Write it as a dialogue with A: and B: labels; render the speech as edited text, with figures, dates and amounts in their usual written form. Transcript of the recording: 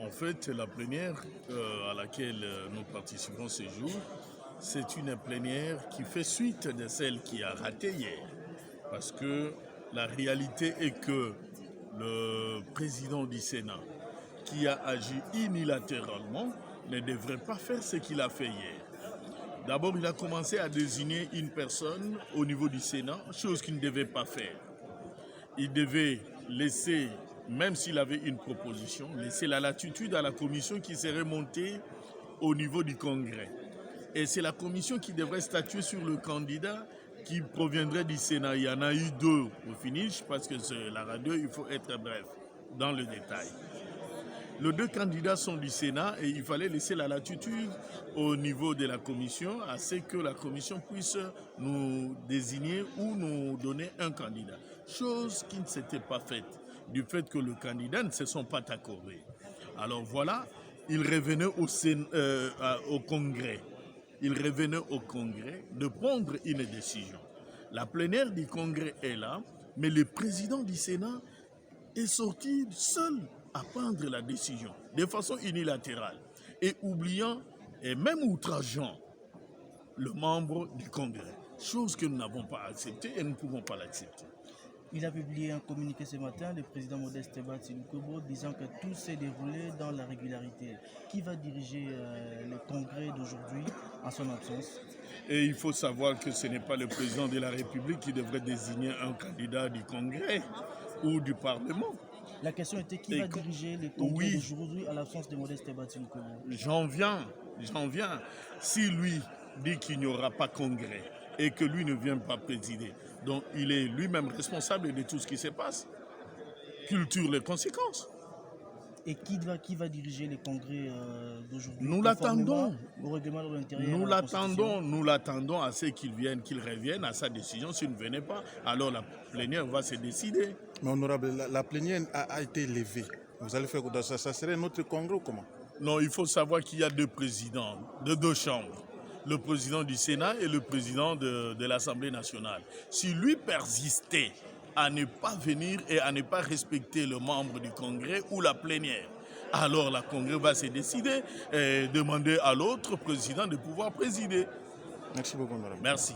A: En fait, la plénière à laquelle nous participons ce jour, c'est une plénière qui fait suite de celle qui a raté hier. Parce que la réalité est que le président du Sénat, qui a agi unilatéralement, ne devrait pas faire ce qu'il a fait hier. D'abord, il a commencé à désigner une personne au niveau du Sénat, chose qu'il ne devait pas faire. Il devait laisser, même s'il avait une proposition, laisser la latitude à la commission qui serait montée au niveau du Congrès. Et c'est la commission qui devrait statuer sur le candidat qui proviendrait du Sénat. Il y en a eu deux au finish, parce que c'est la radio, il faut être bref dans le détail. Les deux candidats sont du Sénat et il fallait laisser la latitude au niveau de la commission à ce que la commission puisse nous désigner ou nous donner un candidat. Chose qui ne s'était pas faite du fait que le candidat ne se sont pas accordés. Alors voilà, il revenait au Congrès. Il revenait au Congrès de prendre une décision. La plénière du Congrès est là, mais le président du Sénat est sorti seul à prendre la décision de façon unilatérale et oubliant et même outrageant le membre du Congrès, chose que nous n'avons pas acceptée et nous ne pouvons pas l'accepter.
B: Il a publié un communiqué ce matin, le président Modeste Batshilukubo, disant que tout s'est déroulé dans la régularité. Qui va diriger le congrès d'aujourd'hui en son absence?
A: Et il faut savoir que ce n'est pas le président de la République qui devrait désigner un candidat du Congrès ou du Parlement.
B: La question était qui va diriger le congrès d'aujourd'hui à l'absence de Modeste Batshilukubo?
A: J'en viens. Si lui dit qu'il n'y aura pas congrès et que lui ne vient pas présider, donc il est lui-même responsable de tout ce qui se passe. Culture les conséquences.
B: Et qui va diriger les congrès d'aujourd'hui?
A: Nous l'attendons.
B: Au règlement de l'intérieur.
A: Nous l'attendons à ce qu'il vienne, qu'il revienne à sa décision. S'il ne venait pas, alors la plénière va se décider.
C: Mais honorable, la plénière a été levée. Vous allez faire ça, ça serait notre congrès ou comment?
A: Non, il faut savoir qu'il y a deux présidents de deux chambres. Le président du Sénat et le président de l'Assemblée nationale. Si lui persistait à ne pas venir et à ne pas respecter le membre du Congrès ou la plénière, alors la Congrès va se décider et demander à l'autre président de pouvoir présider.
C: Merci beaucoup, madame.
A: Merci.